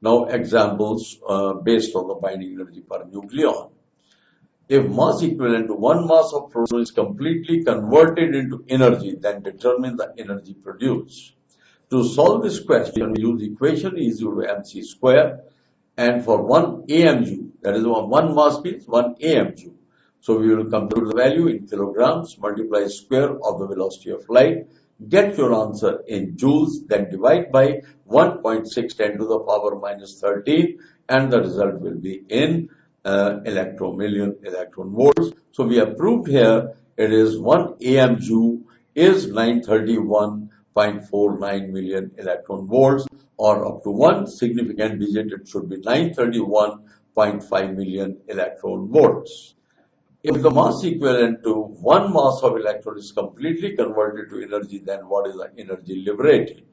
Now examples based on the binding energy per nucleon. If mass equivalent to 1 mass of proton is completely converted into energy, then determine the energy produced. To solve this question, we use equation E is equal to mc square, and for 1 AMU, that is 1 mass means 1 AMU. So we will compute the value in kilograms, multiply square of the velocity of light, get your answer in joules, then divide by 1.610 to the power minus 13, and the result will be in million electron volts. So we have proved here it is 1 AMU is 931.49 million electron volts, or up to one significant digit it should be 931.5 million electron volts. If the mass equivalent to 1 mass of electron is completely converted to energy, then what is the energy liberated?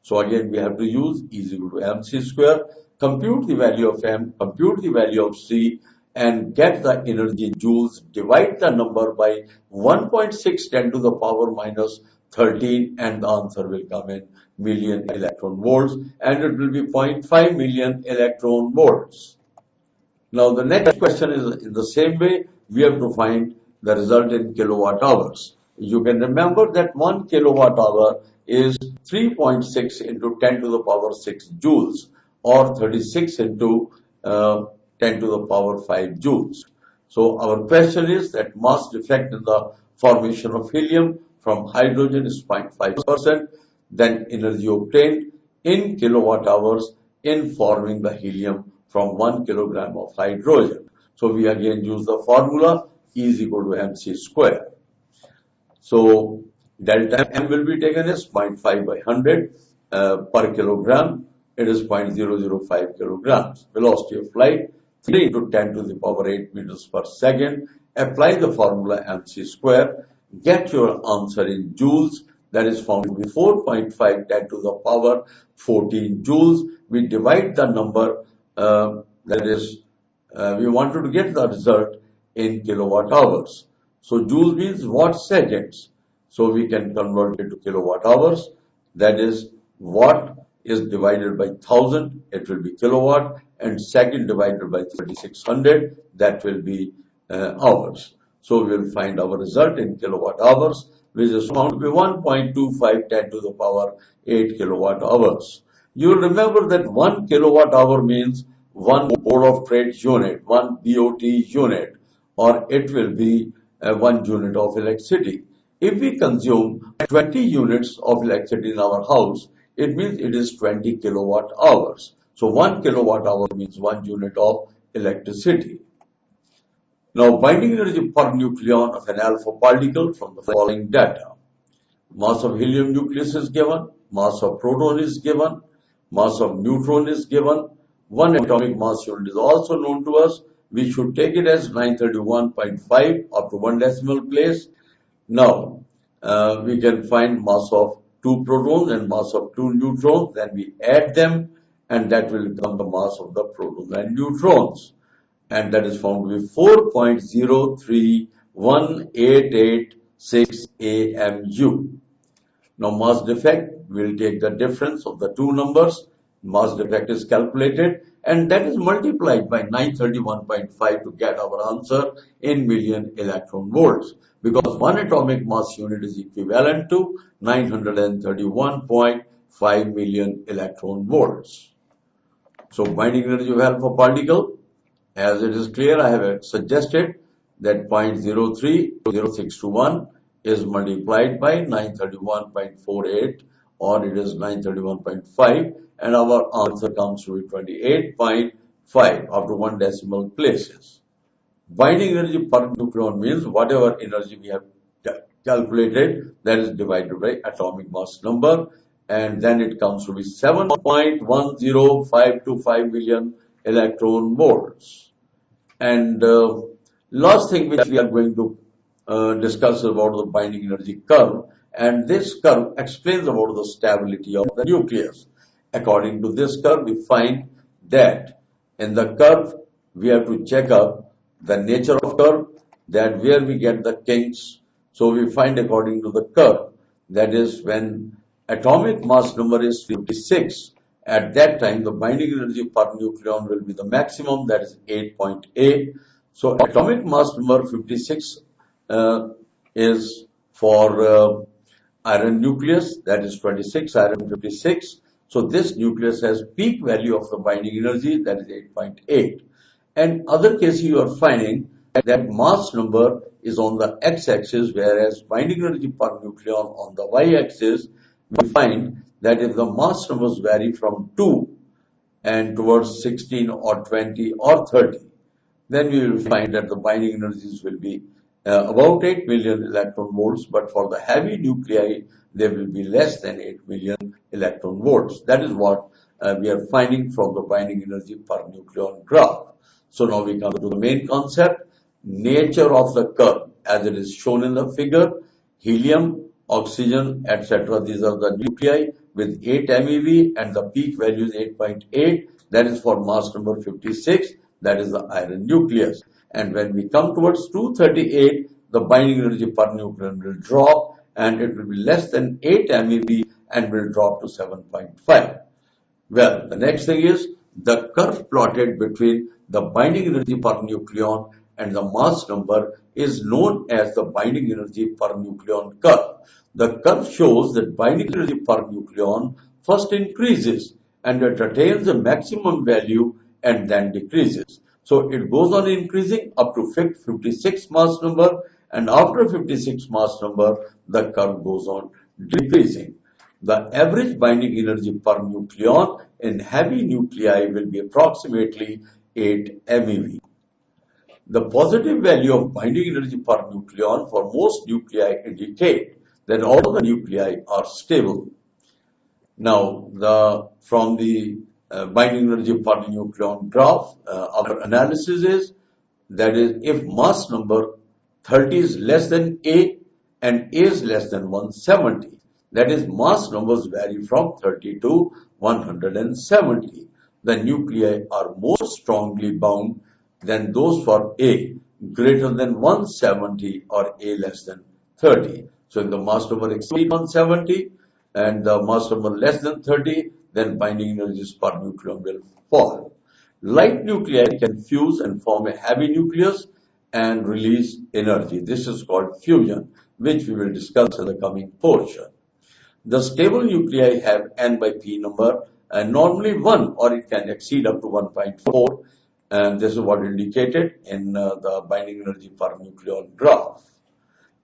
So again we have to use E is equal to mc square, compute the value of m, compute the value of c, and get the energy in joules, divide the number by 1.610 to the power minus 13, and the answer will come in million electron volts, and it will be 0.5 million electron volts. Now the next question is in the same way. We have to find the result in kilowatt hours. You can remember that 1 kilowatt hour is 3.6 into 10 to the power 6 joules, or 36 into 10 to the power 5 joules. So our question is that mass defect in the formation of helium from hydrogen is 0.5%, then energy obtained in kilowatt hours in forming the helium from 1 kilogram of hydrogen. So we again use the formula E is equal to mc square. So delta M will be taken as 0.5 by 100 per kilogram. It is 0.005 kilograms. Velocity of light 3 into 10 to the power 8 meters per second. Apply the formula mc square. Get your answer in joules. That is found to be 4.5 10 to the power 14 joules. We divide the number we wanted to get the result in kilowatt hours. So joule means watt seconds. So we can convert it to kilowatt hours. That is, watt is divided by 1000, it will be kilowatt, and second divided by 3600, that will be hours. So we will find our result in kilowatt hours, which is found to be 1.25 10 to the power 8 kilowatt hours. You will remember that 1 kilowatt hour means 1 board of trade unit, 1 BOT unit, or it will be 1 unit of electricity. If we consume 20 units of electricity in our house, it means it is 20 kilowatt hours. So 1 kilowatt hour means 1 unit of electricity. Now binding energy per nucleon of an alpha particle from the following data. Mass of helium nucleus is given, mass of proton is given, mass of neutron is given. One atomic mass unit is also known to us. We should take it as 931.5 up to 1 decimal place. Now, we can find mass of 2 protons and mass of 2 neutrons. Then we add them, and that will become the mass of the protons and neutrons. And that is found to be 4.031886 AMU. Now, mass defect, we'll take the difference of the two numbers. Mass defect is calculated, and that is multiplied by 931.5 to get our answer in million electron volts, because 1 atomic mass unit is equivalent to 931.5 million electron volts. So binding energy of alpha particle, as it is clear, I have suggested that 0.030621 is multiplied by 931.48, or it is 931.5, and our answer comes to be 28.5 after 1 decimal places. Binding energy per nucleon means whatever energy we have calculated, that is divided by atomic mass number, and then it comes to be 7.10525 million electron volts. And last thing which we are going to discuss about the binding energy curve, and this curve explains about the stability of the nucleus. According to this curve, we find that in the curve, we have to check up the nature of curve, that where we get the kinks. So we find according to the curve, that is when atomic mass number is 56 At that time, the binding energy per nucleon will be the maximum, that is 8.8. So atomic mass number 56 is for iron nucleus, that is 26, iron 56. So this nucleus has peak value of the binding energy, that is 8.8. And other cases you are finding that mass number is on the x-axis, whereas binding energy per nucleon on the y-axis. We find that if the mass numbers vary from 2 and towards 16 or 20 or 30, then we will find that the binding energies will be about 8 million electron volts, but for the heavy nuclei, they will be less than 8 million electron volts. That is what we are finding from the binding energy per nucleon graph. So now we come to the main concept, nature of the curve as it is shown in the figure. Helium, oxygen, etc. These are the nuclei with 8 MeV and the peak value is 8.8. That is for mass number 56. That is the iron nucleus. And when we come towards 238, the binding energy per nucleon will drop and it will be less than 8 MeV and will drop to 7.5. Well, the next thing is the curve plotted between the binding energy per nucleon and the mass number is known as the binding energy per nucleon curve. The curve shows that binding energy per nucleon first increases and it attains a maximum value and then decreases. So it goes on increasing up to 56 mass number, and after 56 mass number, the curve goes on decreasing. The average binding energy per nucleon in heavy nuclei will be approximately 8 MeV. The positive value of binding energy per nucleon for most nuclei indicate that all the nuclei are stable. Now, from the binding energy per nucleon graph, our analysis is that is if mass number 30 is less than A and A is less than 170, that is mass numbers vary from 30 to 170. The nuclei are more strongly bound than those for A greater than 170 or A less than 30. So if the mass number exceeds 170 and the mass number less than 30, then binding energies per nucleon will fall. Light nuclei can fuse and form a heavy nucleus and release energy. This is called fusion, which we will discuss in the coming portion. The stable nuclei have N by P number, and normally 1 or it can exceed up to 1.4, and this is what indicated in the binding energy per nucleon graph.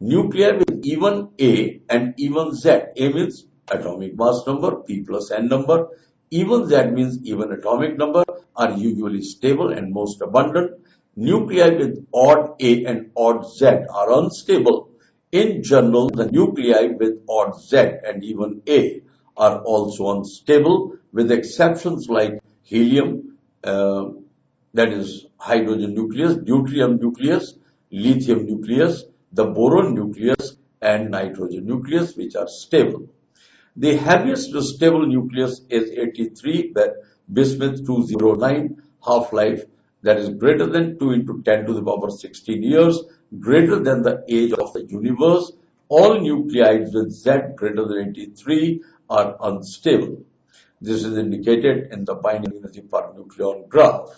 Nuclei with even A and even Z. A means atomic mass number, P plus N number. Even Z means even atomic number, are usually stable and most abundant. Nuclei with odd A and odd Z are unstable. In general, the nuclei with odd Z and even A are also unstable, with exceptions like helium, that is hydrogen nucleus, deuterium nucleus, lithium nucleus, the boron nucleus, and nitrogen nucleus, which are stable. The heaviest stable nucleus is 83 bismuth 209, half-life that is greater than 2 into 10 to the power 16 years, greater than the age of the universe. All nuclides with Z greater than 83 are unstable. This is indicated in the binding energy per nucleon graph.